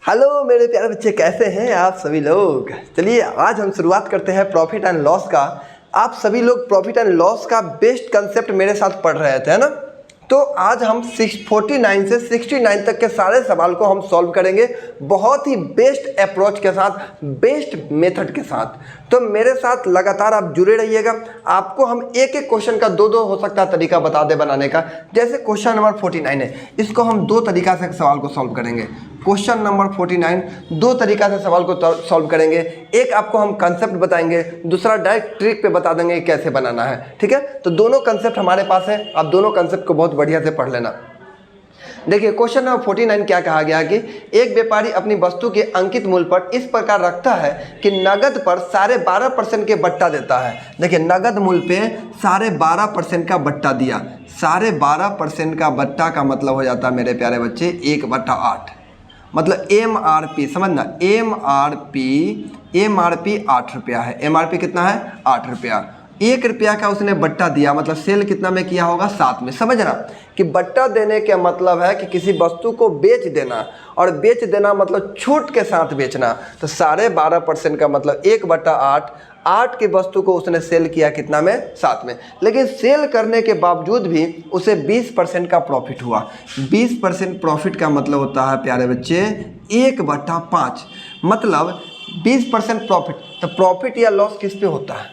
Hello मेरे प्यारे बच्चे, कैसे हैं आप सभी लोग। चलिए आज हम शुरुआत करते हैं प्रॉफिट एंड लॉस का। आप सभी लोग प्रॉफिट एंड लॉस का बेस्ट कंसेप्ट मेरे साथ पढ़ रहे थे, है ना। तो आज हम 49 से 69 तक के सारे सवाल को हम सॉल्व करेंगे बहुत ही बेस्ट अप्रोच के साथ, बेस्ट मेथड के साथ। तो मेरे साथ लगातार आप जुड़े रहिएगा। आपको हम एक एक क्वेश्चन का दो हो सकता है तरीका बता दे बनाने का। जैसे क्वेश्चन नंबर 49 है, इसको हम दो तरीका से सवाल को सॉल्व करेंगे। क्वेश्चन नंबर 49 दो तरीका से सवाल को सॉल्व करेंगे। एक आपको हम कंसेप्ट बताएंगे, दूसरा डायरेक्ट ट्रिक पे बता देंगे कैसे बनाना है। ठीक है, तो दोनों कंसेप्ट हमारे पास है। आप दोनों कंसेप्ट को बहुत बढ़िया से पढ़ लेना। देखिए क्वेश्चन नंबर 49 क्या कहा गया कि एक व्यापारी अपनी वस्तु के अंकित मूल्य पर इस प्रकार रखता है कि नगद पर 12.5% के बट्टा देता है। देखिए नगद मूल्य पे 12.5% का बट्टा दिया। 12.5% का बट्टा का मतलब हो जाता है मेरे प्यारे बच्चे 1/8, मतलब MRP समझना। MRP 8 रुपया है। MRP कितना है? 8 रुपया। 1 रुपया का उसने बट्टा दिया, मतलब सेल कितना में किया होगा? 7 में। समझना कि बट्टा देने का मतलब है कि किसी वस्तु को बेच देना, और बेच देना मतलब छूट के साथ बेचना। तो 12.5% का मतलब 1/8, 8 की वस्तु को उसने सेल किया कितना में? 7 में। लेकिन सेल करने के बावजूद भी उसे 20% का प्रॉफिट हुआ। 20% प्रॉफिट का मतलब होता है प्यारे बच्चे 1/5, मतलब 20% प्रॉफिट। तो प्रॉफिट या लॉस किस पे होता है?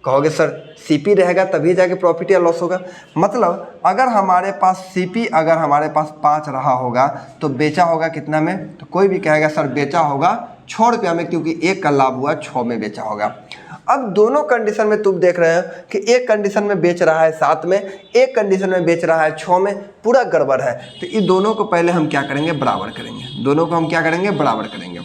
कहोगे सर CP रहेगा तभी जाके प्रॉफिट या लॉस होगा। मतलब अगर हमारे पास CP अगर हमारे पास 5 रहा होगा तो बेचा होगा कितना में? तो कोई भी कहेगा सर बेचा होगा 6 रुपया में, क्योंकि 1 का लाभ हुआ 6 में बेचा होगा। अब दोनों कंडीशन में तुम देख रहे हो कि एक कंडीशन में बेच रहा है 7 में, एक कंडीशन में बेच रहा है 6 में, पूरा गड़बड़ है। तो ये दोनों को पहले हम क्या करेंगे? बराबर करेंगे। दोनों को हम क्या करेंगे? बराबर करेंगे।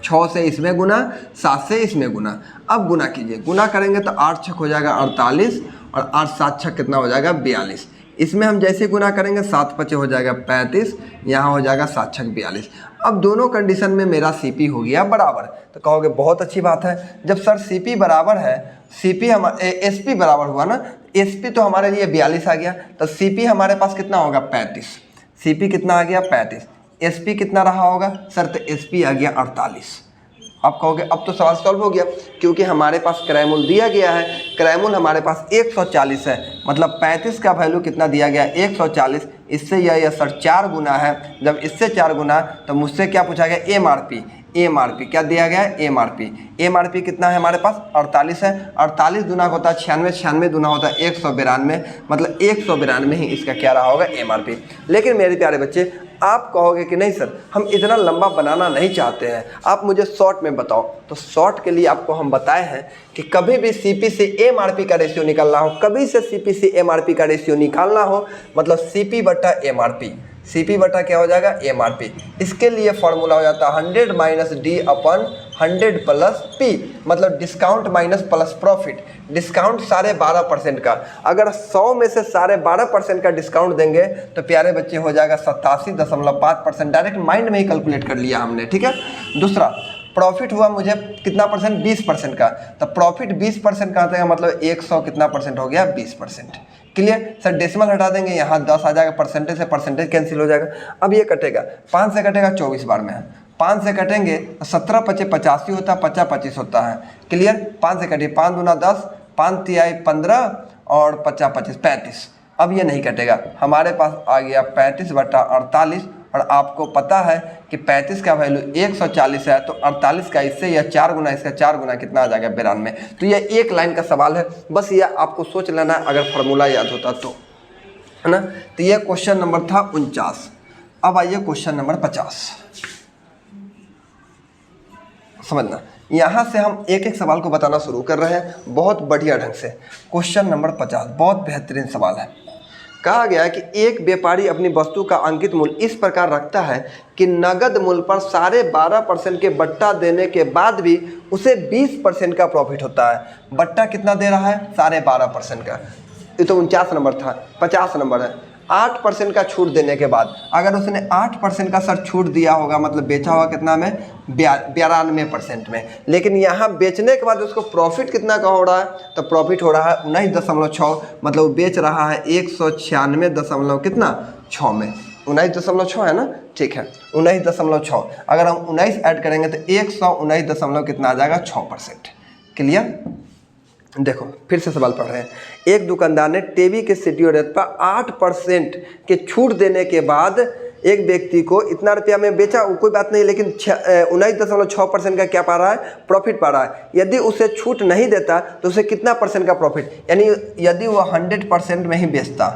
6 से इसमें गुना, 7 से इसमें गुना। अब गुना कीजिए, गुना करेंगे तो 8 छक हो जाएगा 48, और 8 7 छक कितना हो जाएगा? 42। इसमें हम जैसे गुना करेंगे 7 पचे हो जाएगा 35, यहाँ हो जाएगा 7 छक 42। अब दोनों कंडीशन में मेरा CP हो गया बराबर। तो कहोगे बहुत अच्छी बात है। जब सर CP बराबर है, CP हमारे SP बराबर हुआ ना, SP तो हमारे लिए 42 आ गया, तो CP हमारे पास कितना होगा? 35। CP कितना आ गया? 35। SP कितना रहा होगा सर? तो SP आ गया 48। आप कहोगे अब तो सवाल सॉल्व हो गया, क्योंकि हमारे पास क्रय मूल्य दिया गया है। क्रय मूल्य हमारे पास 140 है, मतलब 35 का वैल्यू कितना दिया गया? 140। इससे यह सर 4 गुना है। जब इससे 4 गुना, तो मुझसे क्या पूछा गया? MRP क्या दिया गया है? MRP कितना है हमारे पास? 48 है। 48 दुना होता है 96, 96 दुना होता है 192, मतलब 192 ही इसका क्या रहा होगा? MRP। लेकिन मेरे प्यारे बच्चे आप कहोगे कि नहीं सर हम इतना लंबा बनाना नहीं चाहते हैं, आप मुझे शॉर्ट में बताओ। तो शॉर्ट के लिए आपको हम बताए हैं कि कभी भी CP से MRP का रेशियो निकालना हो, कभी से CP से MRP का रेशियो निकालना हो, मतलब CP बटा MRP। CP बटा क्या हो जाएगा? MRP। इसके लिए फॉर्मूला हो जाता है 100 माइनस D अपन 100 प्लस P, मतलब discount minus plus profit. Discount 12.5% का, अगर 100 में से 12.5% का डिस्काउंट देंगे तो प्यारे बच्चे हो जाएगा 87.5%। डायरेक्ट माइंड में ही कैलकुलेट कर लिया हमने। ठीक है। दूसरा प्रॉफिट हुआ मुझे कितना परसेंट? 20% का। तो प्रॉफिट 20% का आता है, मतलब 100 कितना परसेंट हो गया? 20%। Clear sir? डेसिमल हटा देंगे, यहाँ 10 आ जाएगा, परसेंटेज से परसेंटेज कैंसिल हो जाएगा। अब ये कटेगा, 5 से कटेगा 24 बार में है। 5 से कटेंगे तो 17 पचे 85 होता है, 50 25 होता है। क्लियर? 5 से कटिए, 5 दूना 10, 5 तिहाई 15, और 50 25 35। अब ये नहीं कटेगा, हमारे पास आ गया 35/48। और आपको पता है कि 35 का वैल्यू 140 है, तो 48 का इससे या 4 गुना, इसका 4 गुना कितना आ जाएगा? 92। तो ये एक लाइन का सवाल है, बस ये आपको सोच लेना है अगर फार्मूला याद होता तो, है ना। तो ये क्वेश्चन नंबर था 49। अब आइए क्वेश्चन नंबर 50। समझना, यहाँ से हम एक एक सवाल को बताना शुरू कर रहे हैं बहुत बढ़िया ढंग से। क्वेश्चन नंबर 50 बहुत बेहतरीन सवाल है। कहा गया है कि एक व्यापारी अपनी वस्तु का अंकित मूल्य इस प्रकार रखता है कि नगद मूल्य पर 12.5% के बट्टा देने के बाद भी उसे 20% का प्रॉफिट होता है। बट्टा कितना दे रहा है? 12.5% का। ये तो 49 नंबर था, 50 नंबर है। 8% का छूट देने के बाद, अगर उसने 8% का सर छूट दिया होगा, मतलब बेचा होगा कितना में? 92% में। लेकिन यहाँ बेचने के बाद उसको प्रॉफिट कितना का हो रहा है? तो प्रॉफिट हो रहा है 19.6, मतलब बेच रहा है 196 कितना 6 में। 19.6 है ना, ठीक है 19.6। अगर हम 19 ऐड करेंगे तो 119 दशमलव कितना आ जाएगा 6%। क्लियर। देखो फिर से सवाल पढ़ रहे हैं। एक दुकानदार ने टीवी के सीडीओ रेट पर 8% के छूट देने के बाद एक व्यक्ति को इतना रुपया में बेचा, वो कोई बात नहीं, लेकिन 19.6% का क्या पा रहा है, प्रॉफिट पा रहा है। यदि उसे छूट नहीं देता तो उसे कितना परसेंट का प्रॉफिट, यानी यदि वो 100% में ही बेचता,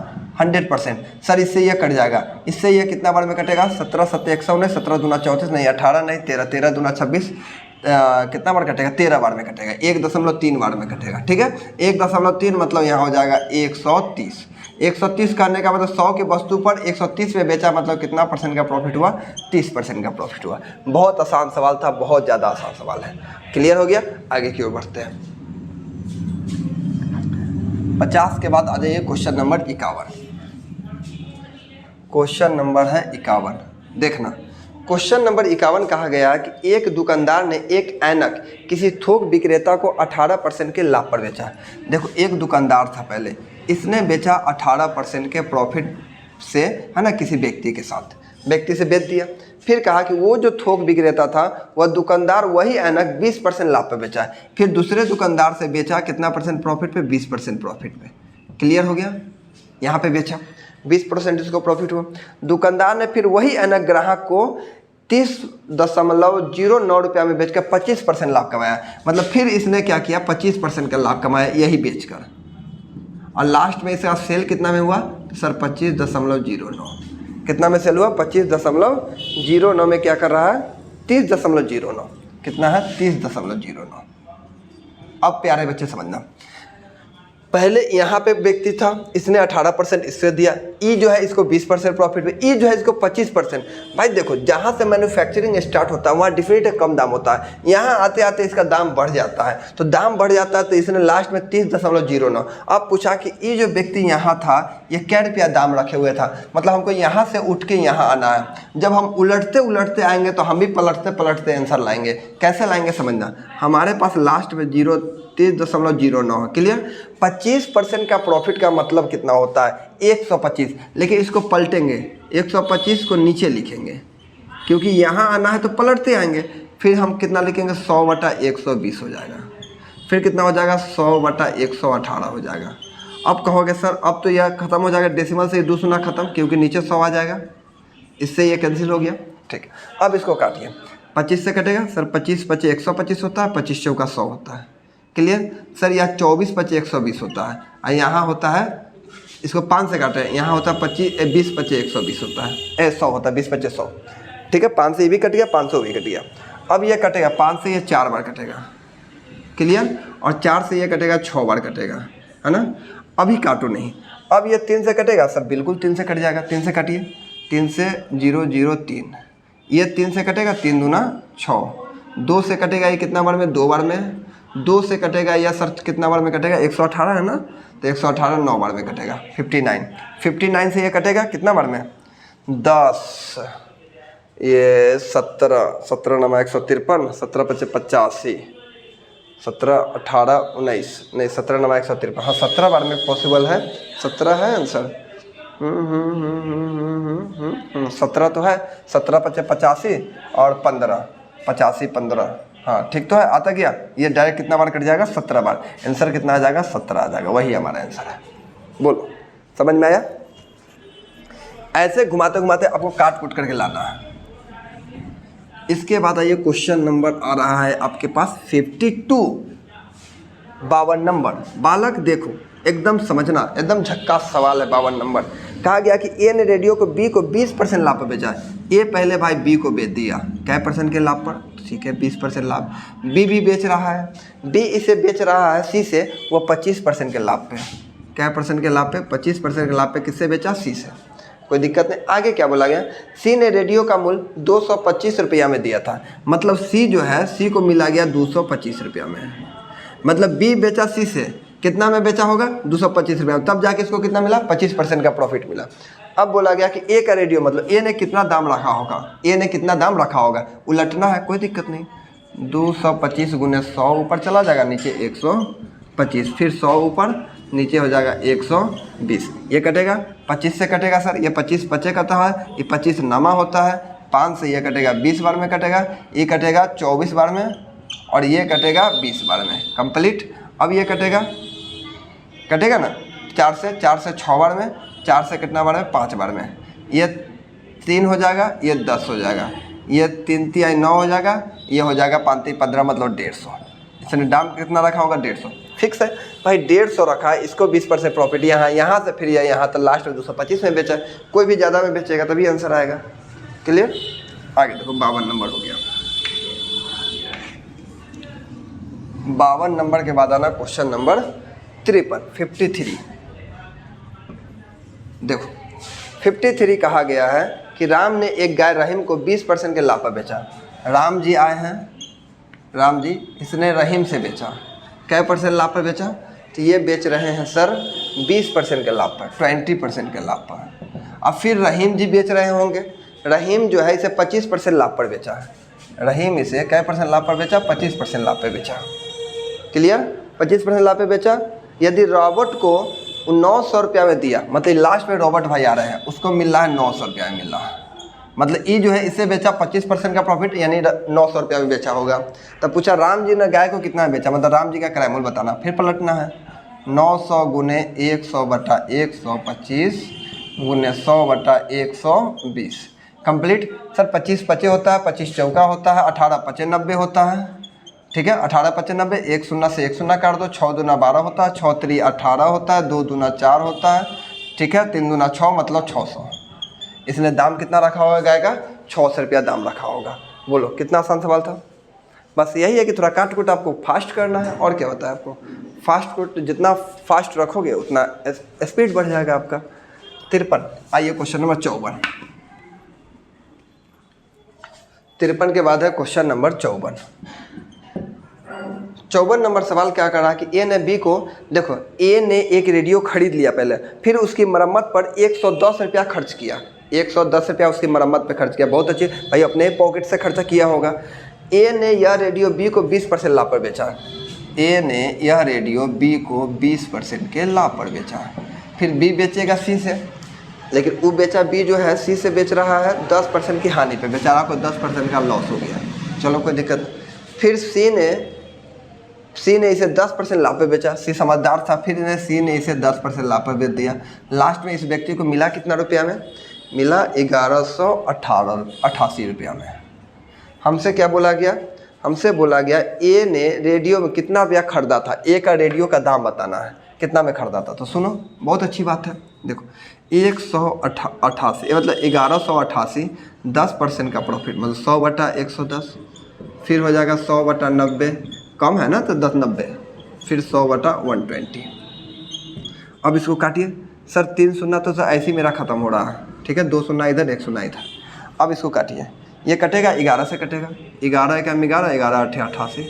100%, सर इससे यह कट जाएगा, इससे यह कितना बार में कटेगा, 17 7 119, 17 दूना 34, नहीं 18 नहीं 13, 13 दूना 26, कितना बार कटेगा, 13 बार में कटेगा, 1.3 बार में कटेगा। ठीक है, 1.3 मतलब यहाँ हो जाएगा 130। 130 करने का मतलब 100 की वस्तु पर 130 में बेचा, मतलब कितना परसेंट का प्रॉफिट हुआ, 30% का प्रॉफिट हुआ। बहुत आसान सवाल था, बहुत ज़्यादा आसान सवाल है। क्लियर हो गया। आगे की ओर बढ़ते हैं। 50 के बाद आ जाइए क्वेश्चन नंबर 51। क्वेश्चन नंबर है 51। देखना, क्वेश्चन नंबर 51 कहा गया कि एक दुकानदार ने एक ऐनक किसी थोक विक्रेता को 18% के लाभ पर बेचा। देखो एक दुकानदार था पहले, इसने बेचा 18% के प्रॉफिट से, है ना, किसी व्यक्ति के साथ, व्यक्ति से बेच दिया। फिर कहा कि वो जो थोक विक्रेता था वह दुकानदार वही ऐनक 20% लाभ पर बेचा। फिर दूसरे दुकानदार से बेचा कितना परसेंट प्रॉफिट पे, 20% प्रॉफिट पे। क्लियर हो गया। यहाँ पे बेचा 20% इसको प्रॉफिट हुआ। दुकानदार ने फिर वही ऐनक ग्राहक को 30.09 रुपया में बेचकर 25% लाभ कमाया। मतलब फिर इसने क्या किया, 25% का लाभ कमाया यही बेचकर। और लास्ट में इसका सेल कितना में हुआ सर, 25.09। कितना में सेल हुआ, 25.09 में क्या कर रहा है, 30.09। कितना है, 30.09। अब प्यारे बच्चे समझना, पहले यहाँ पे व्यक्ति था, इसने 18% इससे दिया, ई जो है इसको 20% प्रॉफिट में, ई जो है इसको 25%। भाई देखो जहाँ से मैन्युफैक्चरिंग स्टार्ट होता है वहाँ डिफरेंट कम दाम होता है, यहाँ आते आते इसका दाम बढ़ जाता है। तो दाम बढ़ जाता है तो इसने लास्ट में 30.09। अब पूछा कि ये जो व्यक्ति यहाँ था ये क्या रुपया दाम रखे हुए था, मतलब हमको यहाँ से उठ के यहाँ आना है। जब हम उलटते उलटते आएंगे तो हम भी पलटते पलटते आंसर लाएंगे। कैसे लाएंगे समझना, हमारे पास लास्ट में 30.09 है। क्लियर। 25% का प्रॉफिट का मतलब कितना होता है, 125। लेकिन इसको पलटेंगे, 125 को नीचे लिखेंगे क्योंकि यहाँ आना है तो पलटते आएंगे। फिर हम कितना लिखेंगे, 100/120 हो जाएगा। फिर कितना हो जाएगा, 100/118 हो जाएगा। अब कहोगे सर अब तो यह खत्म हो जाएगा, डेसिमल से 2 शून्य खत्म, क्योंकि नीचे 100 आ जाएगा, इससे ये कैंसिल हो गया। ठीक, अब इसको काटिए, 25 से कटेगा सर, 25 5 125 होता है, 25 चौका 100 होता है। क्लियर सर, यह 24 5 120 होता है, और यहाँ होता है, इसको 5 से काटे, यहाँ होता है 20 5 120 होता है, 100 होता है, 20 5 100। ठीक है, 5 से ये भी कट गया, 500 भी कट गया। अब ये कटेगा, 5 से ये 4 बार कटेगा। क्लियर, और 4 से ये कटेगा 6 बार कटेगा, है ना। अभी काटो नहीं, अब ये 3 से कटेगा सर, बिल्कुल 3 से कट जाएगा। 3 से काटिए, 3 से 0 0 3, ये 3 से कटेगा, 3 दूना 6। 2 से कटेगा ये कितना बार में, 2 बार में। 2 से कटेगा या सर कितना बार में कटेगा, 118 है ना, तो 118 9 बार में कटेगा, 59। 59 से ये कटेगा कितना बार में, 10, ये 17, 17 9 153, 17 5 85, 17 18 19, नहीं 17 9 153, हाँ 17 बार में पॉसिबल है, 17 है आंसर। 17 तो है, 17 5 85 और 15 85 15, हाँ ठीक तो है, आता गया। ये डायरेक्ट कितना बार कट जाएगा, 17 बार। आंसर कितना आ जाएगा, 17 आ जाएगा, वही हमारा आंसर है। बोलो समझ में आया। ऐसे घुमाते घुमाते आपको काट कुट करके लाना है। इसके बाद आइए क्वेश्चन नंबर आ रहा है आपके पास 52, 52 नंबर। बालक देखो एकदम समझना, एकदम झक्कास सवाल है। 52 नंबर कहा गया कि ए ने रेडियो को बी को 20% लाभ पर बेचा। ए पहले भाई बी को बेच दिया, क्या परसेंट के लाभ पर, ठीक है 20% लाभ। बी भी बेच रहा है, बी इसे बेच रहा है सी से, वो 25% के लाभ पे, क्या परसेंट के लाभ पे, 25% के लाभ पे किससे बेचा, सी से। कोई दिक्कत नहीं। आगे क्या बोला गया, सी ने रेडियो का मूल्य 225 रुपया में दिया था। मतलब सी जो है, सी को मिला गया 225 रुपया में। मतलब बी बेचा सी से, कितना में बेचा होगा, 225 रुपया, तब जाके इसको कितना मिला, 25% का प्रॉफिट मिला। अब बोला गया कि ए का रेडियो, मतलब ए ने कितना दाम रखा होगा, ए ने कितना दाम रखा होगा, उलटना है, कोई दिक्कत नहीं। 225 गुने 100 ऊपर चला जाएगा, नीचे 125, फिर 100 ऊपर, नीचे हो जाएगा 120। ये कटेगा 25 से कटेगा सर, ये 25 पचे कटा है, ये 25 नमा होता है, 5 से ये कटेगा 20 बार में कटेगा, ये कटेगा 24 बार में और ये कटेगा 20 बार में। कंप्लीट। अब ये कटेगा ना 4 से 6 बार में, 4 से कितना बार में 5 बार में, ये 3 हो जाएगा, ये 10 हो जाएगा, ये 3 3 9 हो जाएगा, ये हो जाएगा 5 3 15 मतलब 150। इसने दाम कितना रखा होगा 150 फिक्स है भाई, 150 रखा है, इसको 20% प्रॉफिट यहाँ से फिर यहाँ तो लास्ट में 225 में बेचा। कोई भी ज़्यादा में बेचेगा तभी आंसर आएगा। क्लियर। आगे देखो 52 नंबर हो गया। 52 नंबर के बाद आना क्वेश्चन नंबर 53। देखो 53 कहा गया है कि राम ने एक गाय रहीम को 20% के लाभ पर बेचा। राम जी आए हैं, राम जी इसने रहीम से बेचा, क्या % लाभ पर बेचा? तो ये बेच रहे हैं सर 20% के लाभ पर, 20% के लाभ पर। अब फिर रहीम जी बेच रहे होंगे, रहीम जो है इसे 25% लाभ पर बेचा है। रहीम इसे क्या % लाभ पर बेचा? 25% लाभ पर बेचा। क्लियर। 25% लाभ पे बेचा। यदि रॉबर्ट को 900 रुपया में दिया, मतलब लास्ट में रॉबर्ट भाई आ रहे हैं, उसको मिल रहा है 900 रुपया में मिल रहा है, मतलब ये जो है इससे बेचा 25% का प्रॉफिट, यानी 900 रुपया में बेचा होगा। तब पूछा राम जी ने गाय को कितना बेचा, मतलब राम जी का क्रयमूल बताना। फिर पलटना है 900 गुने 100 बटा 125 गुने 100 बटा 120। कंप्लीट। सर 25 पचे होता है, 25 चौका होता है, 18 पचे 90 होता है। ठीक है, 18 पचे 90, 1 शून्य से 1 शून्य काट दो, 6 दूना 12 होता है, 6 3 18 होता है, 2 दूना 4 होता है। ठीक है, 3 दूना 6 मतलब 600। इसने दाम कितना रखा होगा गाय का? 600 रुपया दाम रखा होगा। बोलो कितना आसान सवाल था। बस यही है कि थोड़ा काट कुट आपको फास्ट करना है, और क्या होता है आपको फास्ट कुट जितना फास्ट रखोगे उतना स्पीड बढ़ जाएगा आपका। 53। आइए क्वेश्चन नंबर 54। 53 के बाद है क्वेश्चन नंबर 54। 54 नंबर सवाल क्या कर रहा है कि ए ने बी को, देखो ए ने एक रेडियो खरीद लिया पहले, फिर उसकी मरम्मत पर 110 रुपया खर्च किया। 110 रुपया उसकी मरम्मत पे खर्च किया। बहुत अच्छी भाई, अपने पॉकेट से खर्चा किया होगा। ए ने यह रेडियो बी को 20% लाभ पर बेचा। ए ने यह रेडियो बी को 20% के लाभ पर बेचा। फिर बी बेचेगा सी से, लेकिन वो बेचा बी जो है सी से बेच रहा है 10% की हानि पे, बेचारा को 10% का लॉस हो गया। चलो कोई दिक्कत। फिर सी ने इसे 10% लाभ पे बेचा। सी समझदार था, फिर सी ने इसे 10% लाभ पर बेच दिया। लास्ट में इस व्यक्ति को मिला कितना रुपया में? मिला 1188 रुपया में। हमसे क्या बोला गया? हमसे बोला गया ए ने रेडियो में कितना रुपया खरीदा था, ए का रेडियो का दाम बताना है, कितना में खरीदा था। तो सुनो बहुत अच्छी बात है, देखो 188 मतलब 1188, 10% का प्रॉफिट मतलब 100 बटा 110, फिर हो जाएगा 100 बटा 90, कम है ना तो 10 90, फिर 100 बटा 120। अब इसको काटिए। सर 3 शून्य तो सर ऐसे ही मेरा ख़त्म हो रहा है। ठीक है, 2 शून्य इधर 1 शून्य इधर। अब इसको काटिए, ये कटेगा 11 से कटेगा, 11 एकम 11, 11 8 88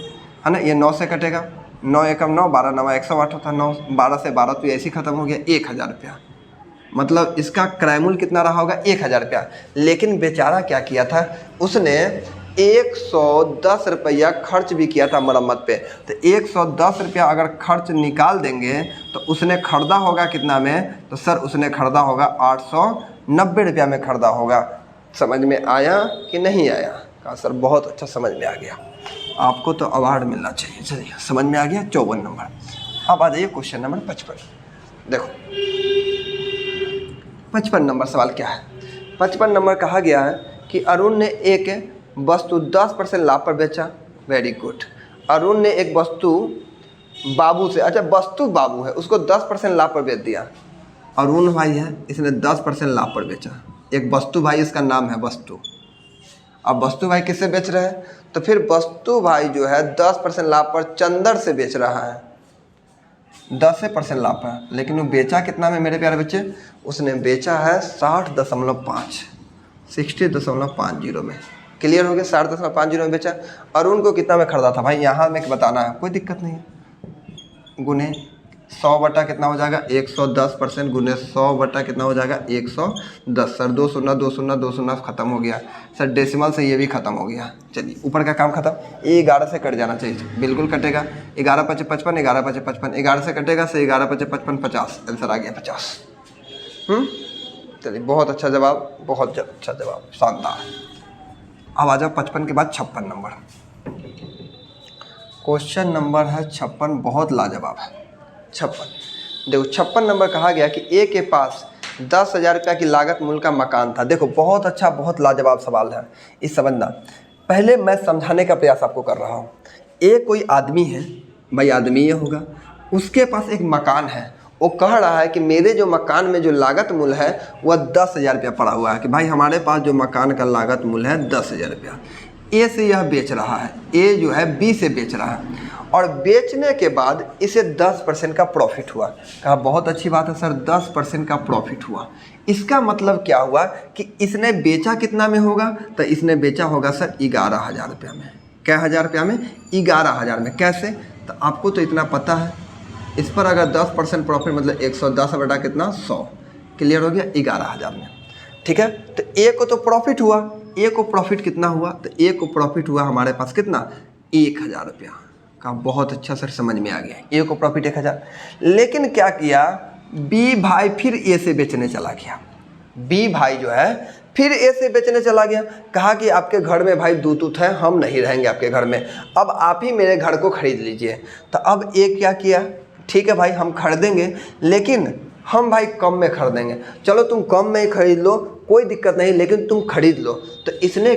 है ना। ये 9 से कटेगा, 9 एकम 9, 12 9 108 होता है। 9 12 से 12 तो ऐसे ही ख़त्म हो गया। 1000 रुपया, मतलब इसका क्रयमूल्य कितना रहा होगा? 1000 रुपया। लेकिन बेचारा क्या किया था, उसने 110 रुपया खर्च भी किया था मरम्मत पे। तो 110 रुपया अगर खर्च निकाल देंगे तो उसने खरीदा होगा कितना में? तो सर उसने खरीदा होगा 890 रुपया में खरीदा होगा। समझ में आया कि नहीं आया? कहा सर बहुत अच्छा समझ में आ गया, आपको तो अवार्ड मिलना चाहिए। चलिए समझ में आ गया। 54 नंबर। अब आ जाइए क्वेश्चन नंबर 55। देखो 55 नंबर सवाल क्या है? 55 नंबर कहा गया है कि अरुण ने एक वस्तु 10% लाभ पर बेचा। Very good. अरुण ने एक वस्तु बाबू से, अच्छा वस्तु बाबू है, उसको 10% लाभ पर बेच दिया। अरुण भाई है, इसने 10% लाभ पर बेचा। एक वस्तु भाई, इसका नाम है वस्तु। अब वस्तु भाई किससे बेच रहे हैं? तो फिर वस्तु भाई जो है 10% लाभ पर चंदर से बेच रहा है, 10% लाभ पर। लेकिन वो बेचा कितना में मेरे प्यारे बच्चे? उसने बेचा है 60.50 में। क्लियर हो गया? 60.50 में बेचा। अरुण को कितना में खरीदा था भाई? यहाँ में बताना है, कोई दिक्कत नहीं है। गुने 100 बटा कितना हो जाएगा 110% गुने 100 बटा कितना हो जाएगा 110। सर 2 शून्य 2 शून्य 2 शून्य ख़त्म हो गया सर, डेसिमल से ये भी ख़त्म हो गया। चलिए ऊपर का काम खत्म। ये 11 से कट जाना चाहिए, बिल्कुल कटेगा। 11 पचे 55, 11 पचे 55, 11 से कटेगा से 11 पचे 55, 50, आंसर आ गया 50। चलिए बहुत अच्छा जवाब, बहुत अच्छा जवाब, शानदार। अब आ जाओ 55 के बाद 56 नंबर। क्वेश्चन नंबर है 56, बहुत लाजवाब है 56। देखो 56 नंबर कहा गया कि ए के पास 10,000 रुपया की लागत मूल्य का मकान था। देखो बहुत अच्छा, बहुत लाजवाब सवाल है, इस समझना। पहले मैं समझाने का प्रयास आपको कर रहा हूँ। ए कोई आदमी है, भाई आदमी ये होगा, उसके पास एक मकान है। वो कह रहा है कि मेरे जो मकान में जो लागत मूल्य है वह 10,000 रुपया पड़ा हुआ है, कि भाई हमारे पास जो मकान का लागत मूल्य है 10,000 रुपया। ए से यह बेच रहा है, ए जो है बी से बेच रहा है, और बेचने के बाद इसे 10% का प्रॉफिट हुआ। कहा बहुत अच्छी बात है सर, 10% का प्रॉफिट हुआ। इसका मतलब क्या हुआ कि इसने बेचा कितना में होगा, तो इसने बेचा होगा सर 11,000 रुपया में। क्या हज़ार रुपया में? 11,000 में। कैसे? तो आपको तो इतना पता है, इस पर अगर 10% प्रॉफिट मतलब 110 बटा कितना 100, क्लियर हो गया 11,000 में। ठीक है, तो ए को तो प्रॉफिट हुआ, ए को प्रॉफिट कितना हुआ, तो ए को प्रॉफिट हुआ हमारे पास कितना 1,000 रुपया का। बहुत अच्छा सर, समझ में आ गया, ए को प्रॉफिट 1,000। लेकिन क्या किया, बी भाई फिर ए से बेचने चला गया। बी भाई जो है फिर ए से बेचने चला गया। कहा कि आपके घर में भाई दूत है, हम नहीं रहेंगे आपके घर में, अब आप ही मेरे घर को खरीद लीजिए। तो अब ए क्या किया, ठीक है भाई हम खरीदेंगे, लेकिन हम भाई कम में खरीदेंगे। चलो तुम कम में ही खरीद लो, कोई दिक्कत नहीं, लेकिन तुम खरीद लो। तो इसने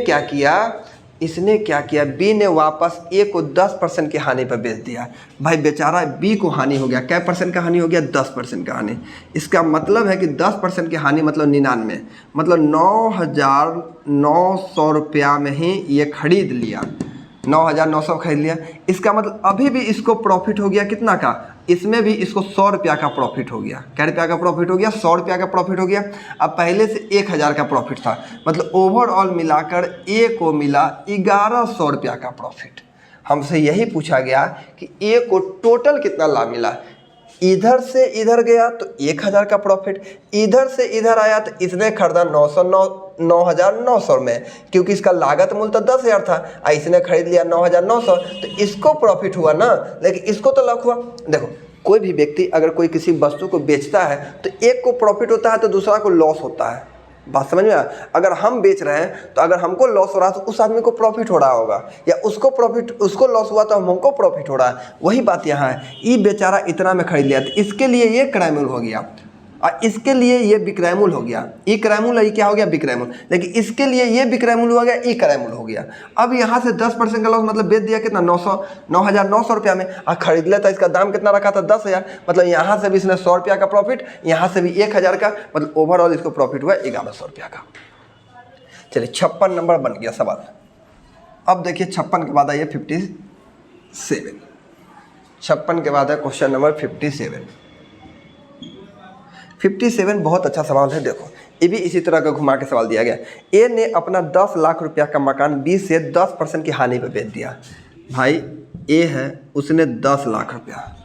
क्या किया, बी ने वापस ए को 10% की हानि पर बेच दिया। भाई बेचारा बी को हानि हो गया, क्या परसेंट का हानि हो गया, 10% का हानि। इसका मतलब है कि 10% की हानि मतलब 99, मतलब 9,900 रुपया में ही ये खरीद लिया, 9,900 खरीद लिया। इसका मतलब अभी भी इसको प्रॉफिट हो गया कितना का, इसमें भी इसको 100 रुपया का प्रॉफिट हो गया। क्या रुपया का प्रॉफिट हो गया, 100 रुपया का प्रॉफिट हो गया। अब पहले से 1,000 का प्रॉफिट था, मतलब ओवरऑल मिलाकर ए को मिला 1,100 रुपया का प्रॉफिट। हमसे यही पूछा गया कि ए को टोटल कितना लाभ मिला। इधर से इधर गया तो 1,000 का प्रॉफिट, इधर से इधर आया तो इसने खरीदा 9,900 में, क्योंकि इसका लागत मूल्य तो 10,000 था, इसने खरीद लिया 9,900, तो इसको प्रॉफिट हुआ ना, लेकिन इसको तो लाभ हुआ। देखो कोई भी व्यक्ति अगर कोई किसी वस्तु को बेचता है तो एक को प्रॉफिट होता है तो दूसरा को लॉस होता है। बात समझ में आया? अगर हम बेच रहे हैं तो अगर हमको लॉस हो रहा है तो उस आदमी को प्रॉफिट हो रहा होगा, या उसको लॉस हुआ तो हमको प्रॉफिट हो रहा है। वही बात यहाँ है, ये बेचारा इतना में खरीद लिया तो इसके लिए ये क्रयमूल्य हो गया, और इसके लिए ये विक्रयमूल्य हो गया। ई क्रयमूल्य ये क्या हो गया, विक्रयमूल्य, लेकिन इसके लिए ये विक्रयमूल्य हो गया, ई क्रयमूल्य हो गया। अब यहाँ से 10% का लॉस मतलब बेच दिया कितना 9,900 रुपया में, और खरीद लेता इसका दाम कितना रखा था 10,000, मतलब यहाँ से भी इसने 100 रुपया का प्रॉफिट, यहाँ से भी 1,000 का, मतलब ओवरऑल इसको प्रॉफिट हुआ 1,100 रुपया का। चलिए 56 नंबर बन गया सवाल। अब देखिए 56 के बाद आइए 57। 56 के बाद है क्वेश्चन नंबर 57 बहुत अच्छा सवाल है। देखो ये भी इसी तरह का घुमा के सवाल दिया गया। ए ने अपना 10 लाख रुपया का मकान बी से 10% की हानि पर बेच दिया। भाई ए है, उसने 10 लाख रुपया,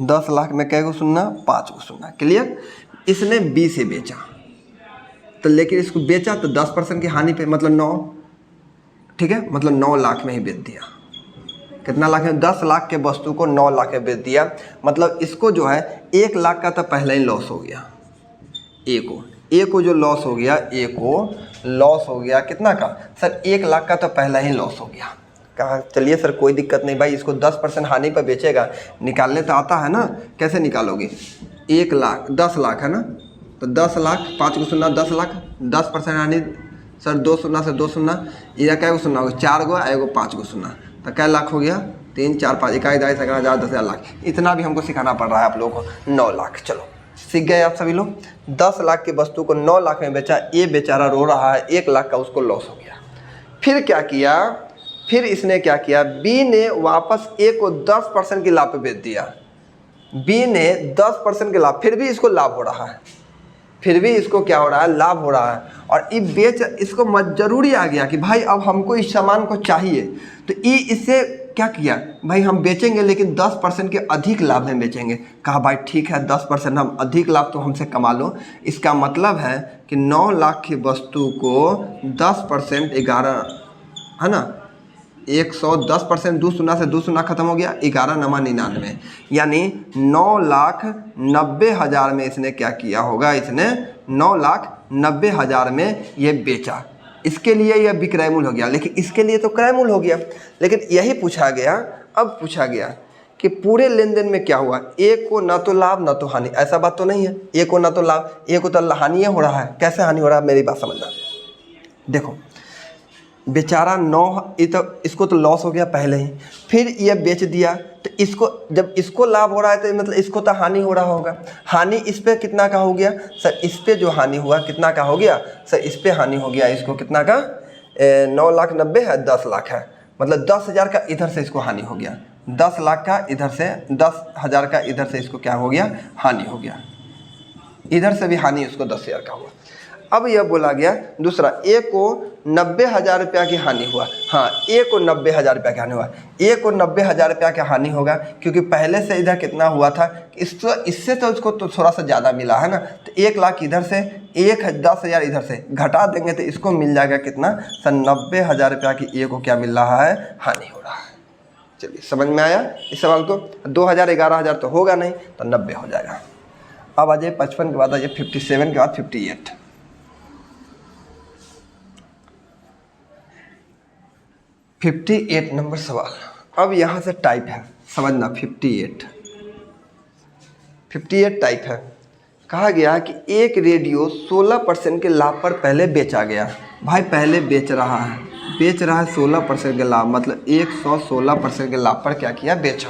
10 लाख में कै को सुनना, 5 को सुनना, क्लियर। इसने बी से बेचा तो, लेकिन इसको बेचा तो 10% की हानि पे, मतलब 9, ठीक है, मतलब 9 लाख में ही बेच दिया। कितना लाख में, 10 लाख के वस्तु को 9 लाख में बेच दिया, मतलब इसको जो है 1 लाख का तो पहले ही लॉस हो गया। ए को जो लॉस हो गया, ए को लॉस हो गया कितना का सर, 1 लाख का तो पहला ही लॉस हो गया। कहा चलिए सर कोई दिक्कत नहीं भाई, इसको 10% हानि पर बेचेगा, निकालने तो आता है ना, कैसे निकालोगे, 1 लाख 10 लाख है ना, तो 10 लाख 5 को सुनना 10 लाख, 10% हानि सर 2 शून्य से 2 शून्य, इधर क्या को सुनना होगा 4 गो, एगो 5 को सुनना, तो क्या लाख हो गया 3 4 5 इकाई 10,000 10,000 लाख। इतना भी हमको सिखाना पड़ रहा है आप लोगों को। 9 लाख, चलो सीख गए आप सभी लोग। 10 लाख की वस्तु को 9 लाख में बेचा, ये बेचारा रो रहा है, 1 लाख का उसको लॉस हो गया। फिर क्या किया, फिर इसने क्या किया, बी ने वापस ए को 10% की लाभ पे बेच दिया। बी ने 10% के लाभ, फिर भी इसको लाभ हो रहा है, फिर भी इसको क्या हो रहा है, लाभ हो रहा है। और इसको जरूरी आ गया कि भाई अब हमको इस सामान को चाहिए, तो इससे क्या किया भाई, हम बेचेंगे लेकिन 10% के अधिक लाभ में बेचेंगे। कहा भाई ठीक है 10% हम अधिक लाभ तो हमसे कमा लो। इसका मतलब है कि 9 लाख की वस्तु को 10% 11 है ना, 110%, 2 शून्य से 2 शून्य खत्म हो गया, 11×99 यानी 9,90,000 में इसने क्या किया होगा, इसने 9,90,000 में ये बेचा। इसके लिए यह विक्रय मूल्य हो गया, लेकिन इसके लिए तो क्रय मूल्य हो गया। लेकिन यही पूछा गया, अब पूछा गया कि पूरे लेन देन में क्या हुआ, एक को ना तो लाभ ना तो हानि, ऐसा बात तो नहीं है। एक को ना तो लाभ, एक को तो हानि हो रहा है। कैसे हानि हो रहा है, मेरी बात समझना। देखो बेचारा 9, इसको तो लॉस हो गया पहले ही, फिर ये बेच दिया, तो इसको जब इसको लाभ हो रहा है तो मतलब इसको तो हानि हो रहा होगा। हानि इस पे कितना का हो गया सर, इस पे जो हानि हुआ कितना का हो गया सर, इस पे हानि हो गया इसको कितना का, 9,90,000 है, 10 लाख है, मतलब 10,000 का इधर से इसको हानि हो गया, 10 लाख का इधर से, 10,000 का इधर से इसको क्या हो गया, हानि हो गया। इधर से भी हानि इसको 10,000 का हुआ। अब यह बोला गया दूसरा, ए को 90,000 रुपया की हानि हुआ। हाँ, ए को 90,000 रुपया की हानि हुआ। ए को 90,000 रुपया की हानि होगा क्योंकि पहले से इधर कितना हुआ था, इससे तो उसको तो थोड़ा सा ज़्यादा मिला है ना, तो 1 लाख इधर से, 10,000 इधर से घटा देंगे तो इसको मिल जाएगा कितना सर, 90,000 रुपया की ए को क्या मिल रहा है, हानि हो रहा है। चलिए समझ में आया इस सवाल को। 2,000 11,000 तो होगा नहीं, तो 90 हो जाएगा। अब आ जाइए 55 के बाद, आ जाइए 57 के बाद 58। 58 नंबर सवाल। अब यहाँ से टाइप है, समझना। 58 टाइप है। कहा गया कि एक रेडियो 16% के लाभ पर पहले बेचा गया। भाई पहले बेच रहा है 16% के लाभ, मतलब 116% के लाभ पर क्या किया, बेचा।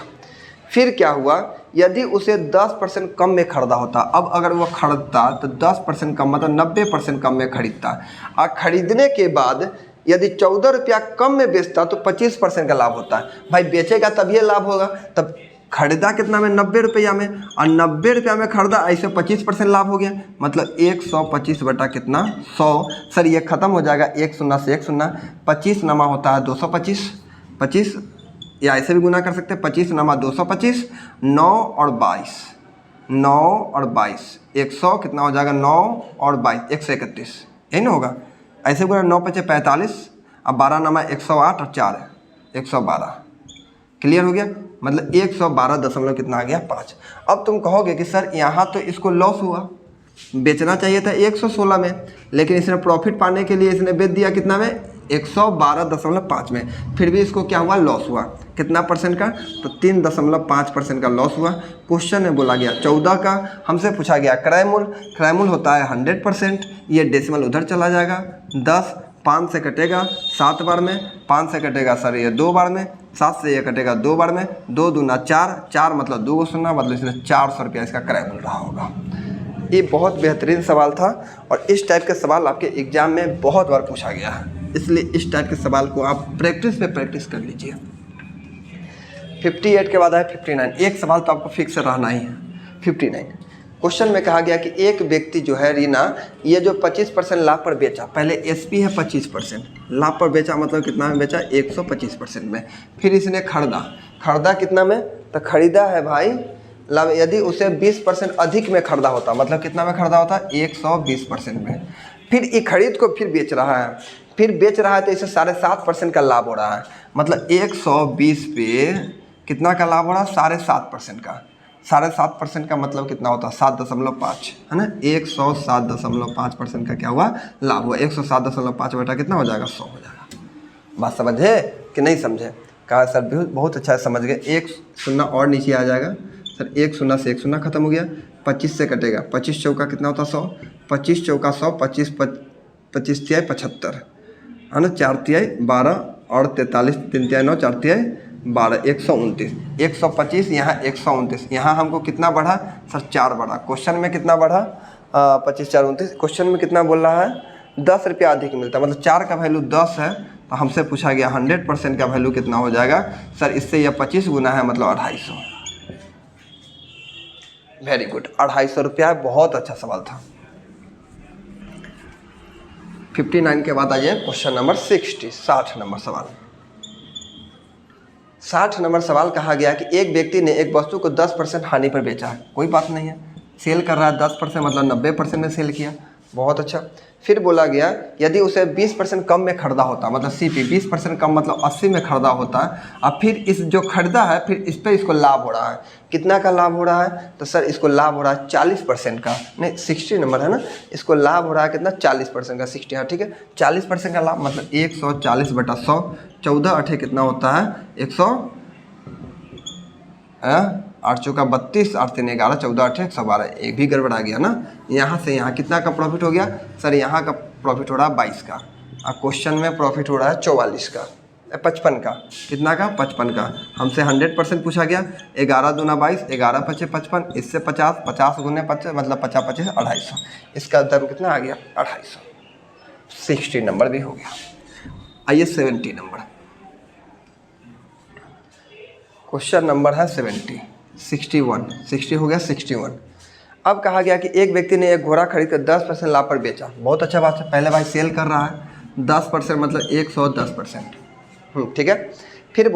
फिर क्या हुआ, यदि उसे 10% कम में खरीदा होता, अब अगर वो खरीदता तो 10% कम, मतलब 90% कम में खरीदता, और खरीदने के बाद यदि 14 रुपया कम में बेचता तो 25% का लाभ होता है। भाई बेचेगा तभी लाभ होगा, तब खरीदा कितना में, 90 रुपया में, और 90 रुपया में खरीदा, ऐसे 25% लाभ हो गया, मतलब 125 बटा कितना, 100। सर ये खत्म हो जाएगा, 1 शून्य से 1 शून्य, 25 नमा होता है 225, 25 या ऐसे भी गुना कर सकते हैं, 25 नमा 225, 9 और 22, 9 और 22, 100 कितना हो जाएगा, 9 और 22, 131, यही ना होगा। ऐसे गुना 9 × 5 = 45, अब 12 नमा 108 और 4 112। क्लियर हो गया, मतलब 112 दशमलव कितना आ गया, 5। अब तुम कहोगे कि सर यहाँ तो इसको लॉस हुआ, बेचना चाहिए था 116 में, लेकिन इसने प्रॉफिट पाने के लिए इसने बेच दिया कितना में, 112.5 में, फिर भी इसको क्या हुआ, लॉस हुआ। कितना परसेंट का, तो 3.5% का लॉस हुआ। क्वेश्चन में बोला गया 14 का, हमसे पूछा गया क्रय मूल्य। क्रय मूल्य होता है 100%, ये डेसिमल उधर चला जाएगा, 10 5 से कटेगा 7 बार में, 5 से कटेगा सर ये 2 बार में, 7 से ये कटेगा 2 बार में, 2 दूना 4, 4 मतलब 2 शून्य, मतलब इसने 400 रुपया इसका क्रय मूल्य रहा होगा। ये बहुत बेहतरीन सवाल था, और इस टाइप के सवाल आपके एग्जाम में बहुत बार पूछा गया है, इसलिए इस टाइप के सवाल को आप प्रैक्टिस पे प्रैक्टिस कर लीजिए। 58 के बाद है 59। एक सवाल तो आपको फिक्स रहना ही है। 59 क्वेश्चन में कहा गया कि एक व्यक्ति जो है रीना, ये जो 25% लाभ पर बेचा, पहले एसपी है 25%, लाभ पर बेचा मतलब कितना में बेचा, 125% में। फिर इसने खरीदा कितना में, तो खरीदा है भाई लाभ, यदि उसे 20% अधिक में खरीदा होता, मतलब कितना में खरीदा होता, 120% में। फिर ये खरीद को फिर बेच रहा है, तो इसे 7.5% का लाभ हो रहा है, मतलब 120 पे कितना का लाभ हो रहा है, 7.5% का। 7.5% का मतलब कितना होता है, 7.5 है ना, 107.5% का क्या हुआ, लाभ हुआ। 107.5 बटा कितना हो जाएगा, 100 हो जाएगा। बात समझे कि नहीं समझे, कहा सर बहुत अच्छा समझ गए। 1 शून्य और नीचे आ जाएगा सर, 1 शून्य से 1 शून्य खत्म हो गया, 25 से कटेगा, 25 चौका कितना होता है, 100, 25 चौका 100, 25 तिहाई 75 है ना, 4 तिहाई 12 और 43, 3 तिहाई 9, 4 तिहाई 12, 129, 125 यहाँ 129, यहाँ हमको कितना बढ़ा सर, 4 बढ़ा। क्वेश्चन में कितना बढ़ा, 25 4 29, क्वेश्चन में कितना बोल रहा है, 10 रुपया अधिक मिलता है, मतलब 4 का वैल्यू 10 है, तो हमसे पूछा गया 100% का वैल्यू कितना हो जाएगा सर, इससे यह 25 गुना है, मतलब 250। वेरी गुड, 250 रुपया, बहुत अच्छा सवाल था। 59 के बाद आ जाए क्वेश्चन नंबर 60 नंबर सवाल। 60 नंबर सवाल कहा गया कि एक व्यक्ति ने एक वस्तु को 10% हानि पर बेचा है। कोई बात नहीं है, सेल कर रहा है 10% मतलब 90% में सेल किया, बहुत अच्छा। फिर बोला गया यदि उसे 20% कम में खरीदा होता, मतलब CP 20% कम मतलब 80 में खरीदा होता, अब फिर इस जो खरीदा है फिर इस पर इसको लाभ हो रहा है, कितना का लाभ हो रहा है? तो सर इसको लाभ हो रहा है 40% का, नहीं 60 नंबर है ना, इसको लाभ हो रहा है कितना? 40% का, 60, हाँ ठीक है, 40% का लाभ मतलब 140/100, 14 8 कितना होता है? 100, 8 चौका 32, 8 3 11, 14 8 112, एक भी गड़बड़ा गया ना। यहाँ से यहाँ कितना का प्रॉफिट हो गया? सर यहाँ का प्रॉफिट हो रहा है 22 का, और क्वेश्चन में प्रॉफिट हो रहा है 44 का, 55 का, कितना का? 55 का। हमसे 100% पूछा गया, 11 दूना 22, 11 पचे 55, इससे 50, 50 गुने 50 मतलब 50 25 250, इसका दाम कितना आ गया? 250। 60 नंबर भी हो गया। आइए 70 नंबर, क्वेश्चन नंबर है 61 60 हो गया 61। अब कहा गया कि एक व्यक्ति ने एक घोड़ा खरीद कर 10% लाभ पर बेचा। बहुत अच्छा बात है, पहले भाई सेल कर रहा है 10% मतलब 110%, ठीक है। फिर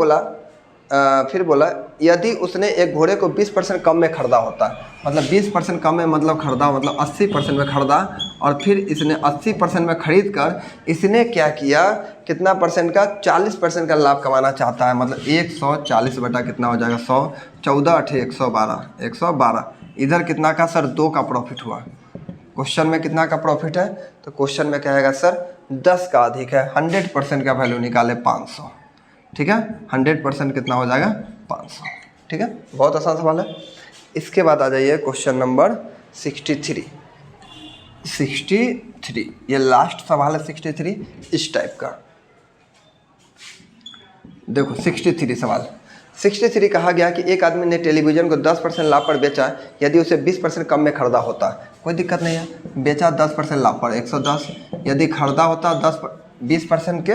बोला यदि उसने एक घोड़े को 20% कम में खरीदा होता, मतलब 20% कम में मतलब खरीदा मतलब 80% में खरीदा, और फिर इसने 80% में खरीद कर इसने क्या किया? कितना परसेंट का? 40% का लाभ कमाना चाहता है, मतलब 140 बटा कितना हो जाएगा? 100, 14 8 112, 112। इधर कितना का? सर 2 का प्रॉफिट हुआ। क्वेश्चन में कितना का प्रॉफिट है? तो क्वेश्चन में कहेगा सर 10 का अधिक है, 100% का वैल्यू निकाले 500, ठीक है। 100% कितना हो जाएगा? 500, ठीक है। बहुत आसान सवाल है। इसके बाद आ जाइए क्वेश्चन नंबर 63। ये लास्ट सवाल है 63 इस टाइप का। देखो 63 सवाल, 63 कहा गया कि एक आदमी ने टेलीविज़न को 10% लाभ पर बेचा यदि उसे 20% कम में खरीदा होता। कोई दिक्कत नहीं है, बेचा 10% लाभ पर 110, यदि खरीदा होता 20% के,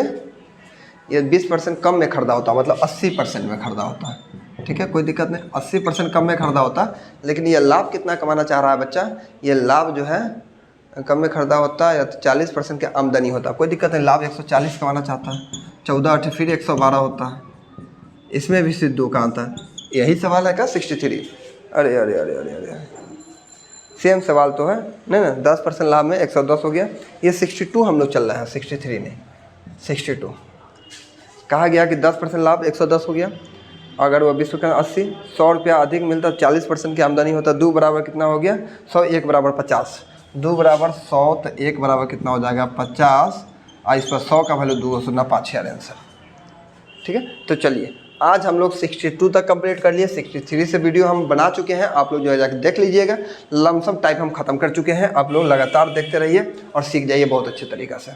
ये 20% कम में खरीदा होता मतलब 80% में खरीदा होता है, ठीक है, कोई दिक्कत नहीं। 80% कम में खरीदा होता, लेकिन ये लाभ कितना कमाना चाह रहा है बच्चा? ये लाभ जो है कम में खरीदा होता या तो 40% की आमदनी होता, कोई दिक्कत नहीं। लाभ 140 कमाना चाहता है, 14 8 फिर 112 होता है, इसमें भी सिर्फ 2 का आता है। यही सवाल है क्या 63? अरे अरे अरे अरे अरे सेम सवाल तो है नहीं ना। 10% लाभ में 110 हो गया। ये 62 हम लोग चल रहे हैं, 63 नहीं 62। कहा गया कि 10% लाभ 110 हो गया, अगर वो 20 का 80, 100 रुपया अधिक मिलता, 40% की आमदनी होता, 2 बराबर कितना हो गया? 100, 1 बराबर 50, 2 बराबर 100 तो 1 बराबर कितना हो जाएगा? 50, और इस पर 100 का वैल्यू 205 है आंसर, ठीक है। तो चलिए आज हम लोग 62 तक कंप्लीट कर लिए। 63 से वीडियो हम बना चुके हैं, आप लोग जो है जाकर देख लीजिएगा। लमसम टाइप हम खत्म कर चुके हैं, आप लोग लगातार देखते रहिए और सीख जाइए बहुत अच्छे तरीक़ा से।